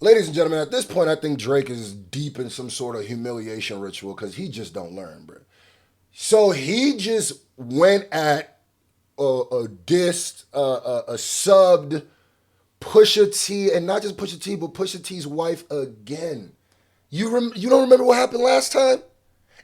Ladies and gentlemen, at this point, I think Drake is deep in some sort of humiliation ritual because he just don't learn, bro. So he just went at a dissed, a subbed Pusha T, and not just Pusha T, but Pusha T's wife again. You don't remember what happened last time?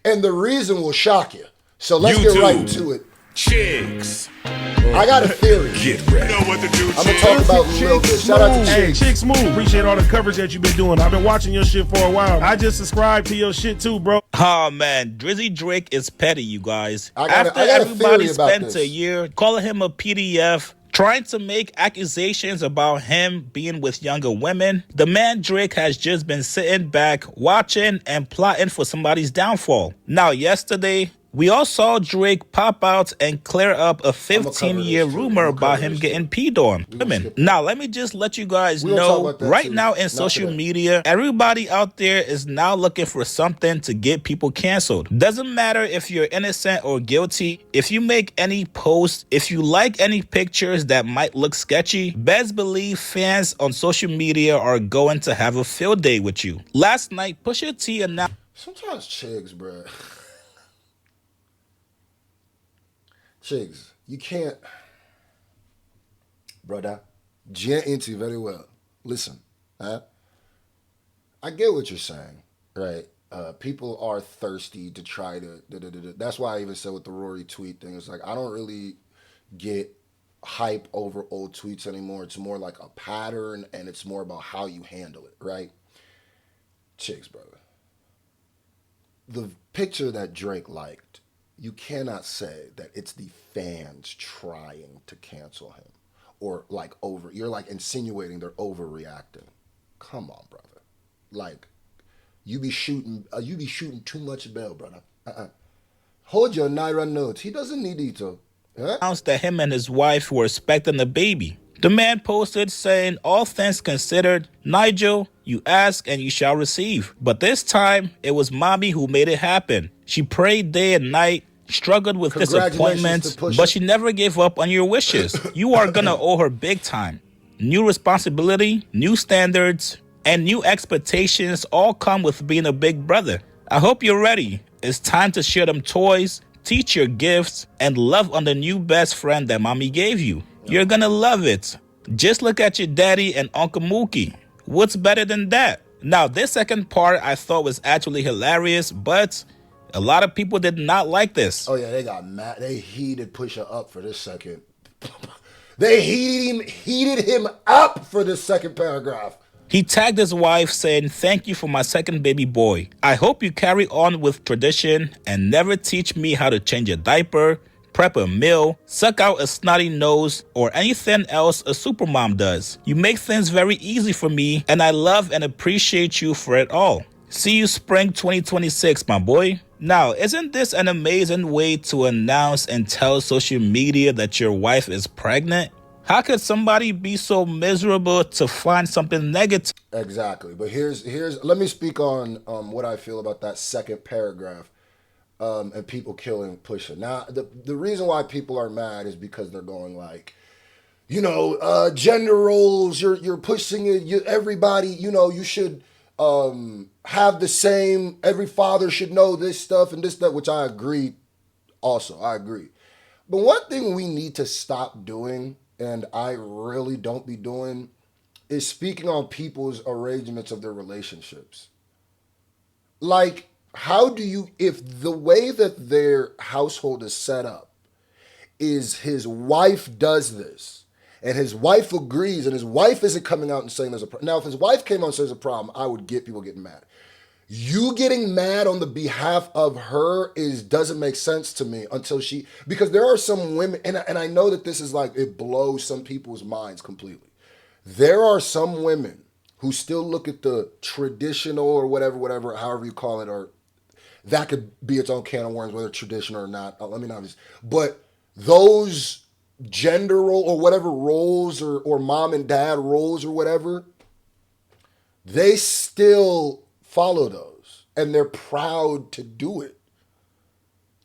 And the reason will shock you. So let's get right into it. Chicks. I got a theory. Get ready. You know what to do, I'm gonna talk about a little bit. Shout out to Hey, Chicks. Chicks Move. Appreciate all the coverage that you've been doing. I've been watching your shit for a while. I just subscribed to your shit too, bro. Oh man, Drizzy Drake is petty, you guys. I got After a everybody theory about spent this. a year calling him a PDF, trying to make accusations about him being with younger women, the man Drake has just been sitting back, watching, and plotting for somebody's downfall. Now, yesterday, we all saw Drake pop out and clear up a 15-year rumor about him getting peed on women. Now, let me just let you guys know, right now in social media, everybody out there is now looking for something to get people canceled. Doesn't matter if you're innocent or guilty. If you make any posts, if you like any pictures that might look sketchy, best believe fans on social media are going to have a field day with you. Last night, Pusha T announced... Sometimes Chigs, bro. Chigs, you can't, brother. Into very well. Listen, huh? I get what you're saying, right? People are thirsty to try to. That's why I even said with the Rory tweet thing, it's like I don't really get hype over old tweets anymore. It's more like a pattern, and it's more about how you handle it, right? Chigs, brother. The picture that Drake liked, you cannot say that it's the fans trying to cancel him or like over. You're like insinuating they're overreacting. Come on, brother. Like you be shooting too much bail, brother. Hold your Naira notes. He doesn't need it to. Announced that him and his wife were expecting a baby. The man posted saying, all things considered, Nigel, you ask and you shall receive. But this time, it was mommy who made it happen. She prayed day and night, struggled with disappointments, but she never gave up on your wishes. You are gonna owe her big time. New responsibility, new standards, and new expectations all come with being a big brother. I hope you're ready. It's time to share them toys, teach your gifts, and love on the new best friend that mommy gave you. You're gonna love it. Just look at your daddy and Uncle Mookie. What's better than that? Now, this second part I thought was actually hilarious, but a lot of people did not like this. Oh yeah, they got mad. They heated Pusha up for this second. They heated him up for this second paragraph. He tagged his wife saying, thank you for my second baby boy. I hope you carry on with tradition and never teach me how to change a diaper, prep a meal, suck out a snotty nose, or anything else a supermom does. You make things very easy for me, and I love and appreciate you for it all. See you spring 2026, my boy. Now, isn't this an amazing way to announce and tell social media that your wife is pregnant? How could somebody be so miserable to find something negative? Exactly. But here's let me speak on what I feel about that second paragraph. And people killing Pusha. Now, the reason why people are mad is because they're going like, gender roles. You're pushing it. Everybody, you should have the same. Every father should know this stuff and this stuff, which I agree. Also, I agree. But one thing we need to stop doing, and I really don't be doing, is speaking on people's arrangements of their relationships. Like, how do you, if the way that their household is set up is his wife does this, and his wife agrees, and his wife isn't coming out and saying there's a problem. Now, if his wife came out and says there's a problem, I would get people getting mad. You getting mad on the behalf of her doesn't make sense to me until because there are some women, and I know that this is like, it blows some people's minds completely. There are some women who still look at the traditional or whatever, however you call it, or that could be its own can of worms, whether traditional or not. Let me not just, but those gender role or whatever roles or mom and dad roles or whatever, they still follow those and they're proud to do it.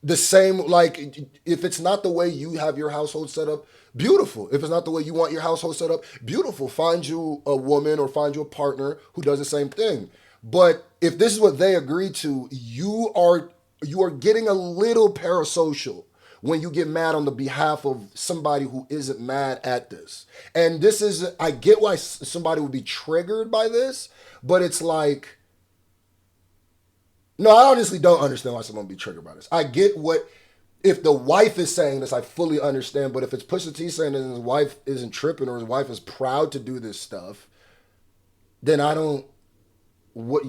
The same, like, if it's not the way you have your household set up, beautiful. If it's not the way you want your household set up, beautiful. Find you a woman or find you a partner who does the same thing. But if this is what they agree to, you are getting a little parasocial when you get mad on the behalf of somebody who isn't mad at this. And this is, I get why somebody would be triggered by this, but it's like, no, I honestly don't understand why someone would be triggered by this. I get what, if the wife is saying this, I fully understand. But if it's Pusha T saying that his wife isn't tripping or his wife is proud to do this stuff, then I don't, what?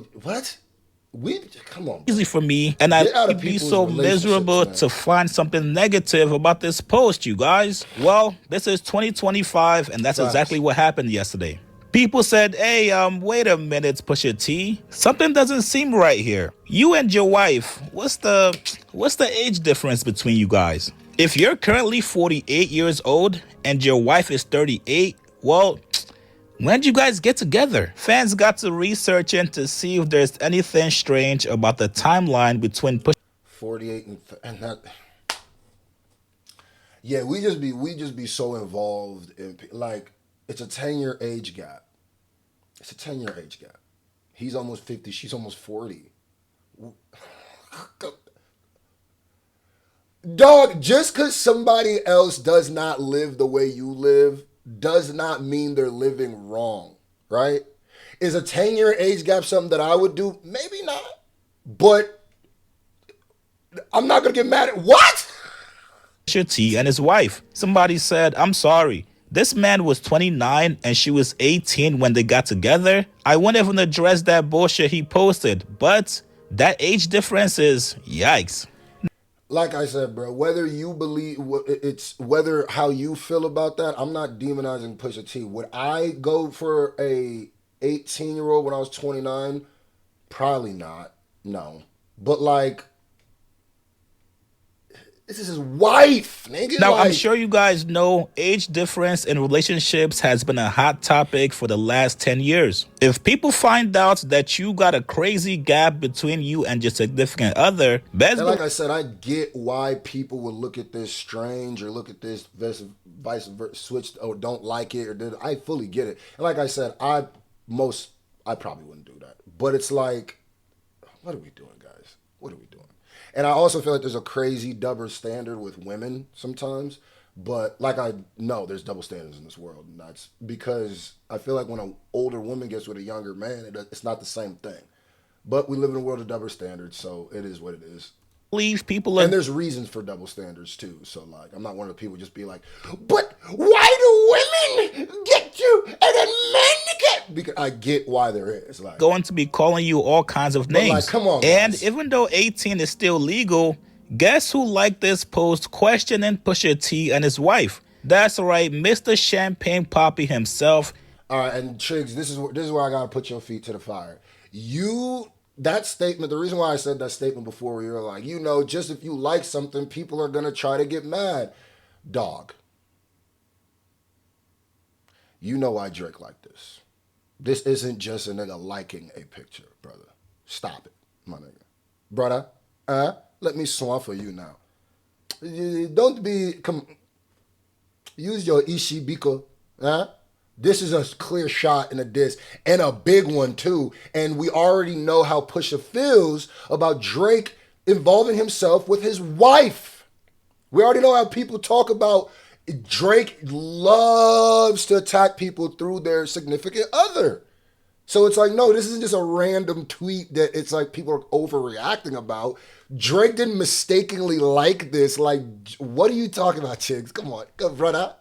Come on. Easy for me, and I'd be so miserable to find something negative about this post, you guys. Well, this is 2025, and that's exactly what happened yesterday. People said, hey, wait a minute, Pusha T. Something doesn't seem right here. You and your wife, what's the age difference between you guys? If you're currently 48 years old and your wife is 38, well, when did you guys get together? Fans got to researching to see if there's anything strange about the timeline between Pusha 48 and that. Yeah, we just be so involved in, like, it's a 10-year age gap. It's a 10-year age gap. He's almost 50. She's almost 40. Dog, just because somebody else does not live the way you live does not mean they're living wrong, right? Is a 10-year age gap something that I would do? Maybe not. But I'm not going to get mad at what? Pusha T and his wife. Somebody said, I'm sorry. This man was 29 and she was 18 when they got together. I won't even address that bullshit he posted, but that age difference is yikes. Like I said, bro, whether you believe, whether how you feel about that, I'm not demonizing Pusha T. Would I go for a 18-year-old when I was 29? Probably not. No. But like, this is his wife, nigga. Now, I'm sure you guys know age difference in relationships has been a hot topic for the last 10 years. If people find out that you got a crazy gap between you and your significant other, and like I said, I get why people would look at this strange or look at this vice versa, switch or don't like it, or I fully get it. And like I said, I probably wouldn't do that. But it's like, what are we doing, guys? What are we doing? And I also feel like there's a crazy double standard with women sometimes. But like I know there's double standards in this world. And that's because I feel like when an older woman gets with a younger man, it's not the same thing. But we live in a world of double standards, so it is what it is. Believe people and there's reasons for double standards too. So like, I'm not one of the people just be like, but why do women get to and then men get? Because I get why there is like going to be calling you all kinds of names. Like, come on, and guys. Even though 18 is still legal, guess who liked this post questioning Pusha T and his wife? That's right, Mr. Champagne Poppy himself. All right, and Triggs, this is where I gotta put your feet to the fire. That statement, the reason why I said that statement before, you're like, just if you like something, people are going to try to get mad. Dog. You know I drink like this. This isn't just a nigga liking a picture, brother. Stop it, my nigga. Brother, let me swan for you now. Don't use your Ishibiko, This is a clear shot in a diss, and a big one too. And we already know how Pusha feels about Drake involving himself with his wife. We already know how people talk about Drake loves to attack people through their significant other. So it's like, no, this isn't just a random tweet that it's like people are overreacting about. Drake didn't mistakenly like this. Like, what are you talking about, Chiggs? Come on, go, brother.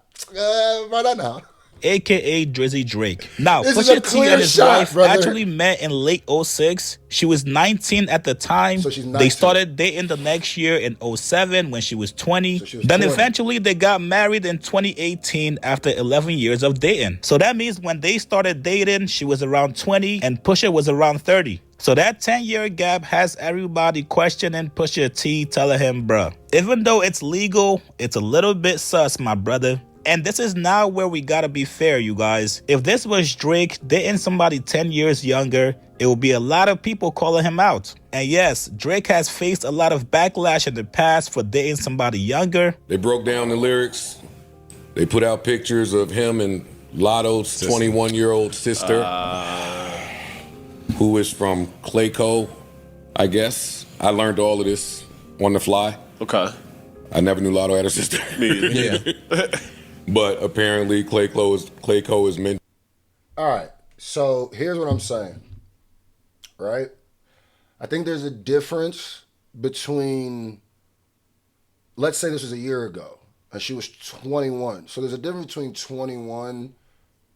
Brother now. AKA Drizzy Drake. Now, Pusha T and his wife actually met in late 06. She was 19 at the time. So she's 19. They started dating the next year in 07 when she was 20. Then eventually they got married in 2018 after 11 years of dating. So that means when they started dating, she was around 20 and Pusha was around 30. So that 10-year gap has everybody questioning Pusha T, telling him, bruh, even though it's legal, it's a little bit sus, my brother. And this is now where we gotta be fair, you guys. If this was Drake dating somebody 10 years younger, it would be a lot of people calling him out. And yes, Drake has faced a lot of backlash in the past for dating somebody younger. They broke down the lyrics. They put out pictures of him and Lotto's 21-year-old sister, who is from Clayco, I guess. I learned all of this on the fly. Okay. I never knew Lotto had a sister. Yeah. But apparently Clayco is meant. All right. So here's what I'm saying. Right? I think there's a difference between, let's say this was a year ago and she was 21. So there's a difference between 21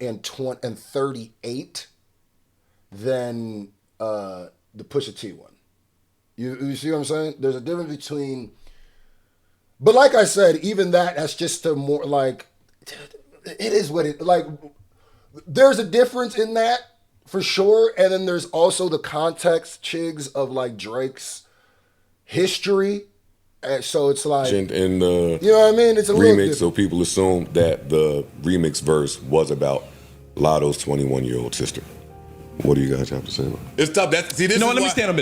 and 38 than the Pusha T one. You see what I'm saying? There's a difference between, but like I said, even that's just a more like, it is what it, like, there's a difference in that for sure. And then there's also the context, Chigs, of like Drake's history. And so it's like, In the you know what I mean? It's a little remix, different. so people assume that the remix verse was about Lotto's 21-year-old sister. What do you guys have to say about it? It's tough. This You know what? is Let me why- stand on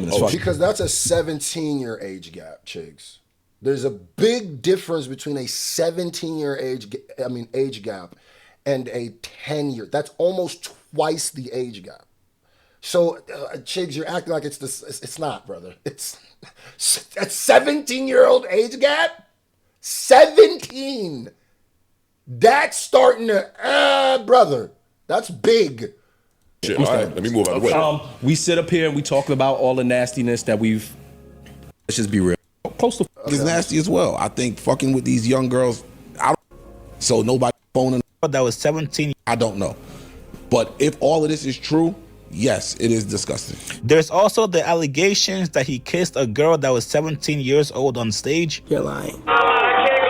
business. Fuck it. Because that's a 17-year age gap, Chigs. There's a big difference between a 17-year age gap and a 10-year. That's almost twice the age gap. So, Chigs, you're acting like it's not, brother. It's a 17-year-old age gap? 17! That's starting to, brother, that's big. Shit, all right, let me move out of the way. We sit up here and we talk about all the nastiness that we've. Let's just be real. Close to Is nasty as well. I think fucking with these young girls, so nobody phoning. That was 17. I don't know, but if all of this is true, yes, it is disgusting. There's also the allegations that he kissed a girl that was 17 years old on stage. You're lying.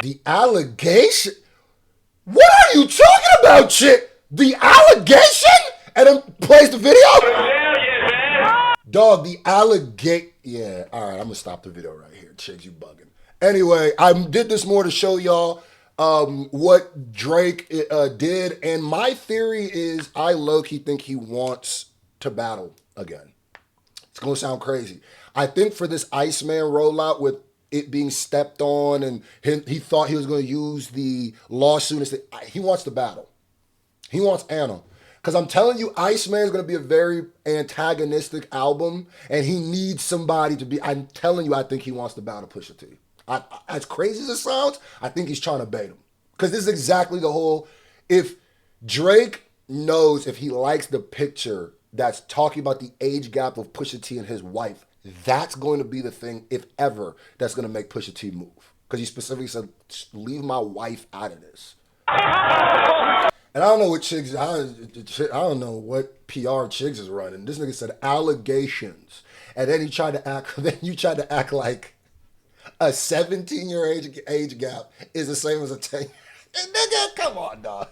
The allegation? What are you talking about, chick? The allegation? And then plays the video? Dog, the allegation. Yeah, all right, I'm going to stop the video right here. Chicks, you bugging. Anyway, I did this more to show y'all what Drake did. And my theory is I low-key think he wants to battle again. It's going to sound crazy. I think for this Iceman rollout with it being stepped on and he thought he was going to use the lawsuit. He wants to battle. He wants Anna. Because I'm telling you, Iceman is going to be a very antagonistic album, and he needs somebody to be. I'm telling you, I think he wants to battle Pusha T. As crazy as it sounds, I think he's trying to bait him. Because this is exactly the whole. If Drake knows if he likes the picture that's talking about the age gap of Pusha T and his wife, that's going to be the thing, if ever, that's going to make Pusha T move. Because he specifically said, leave my wife out of this. And I don't know what Chigs, I don't know what PR Chigs is running. This nigga said allegations. And then you tried to act like a 17-year age gap is the same as a 10. Nigga, come on, dog.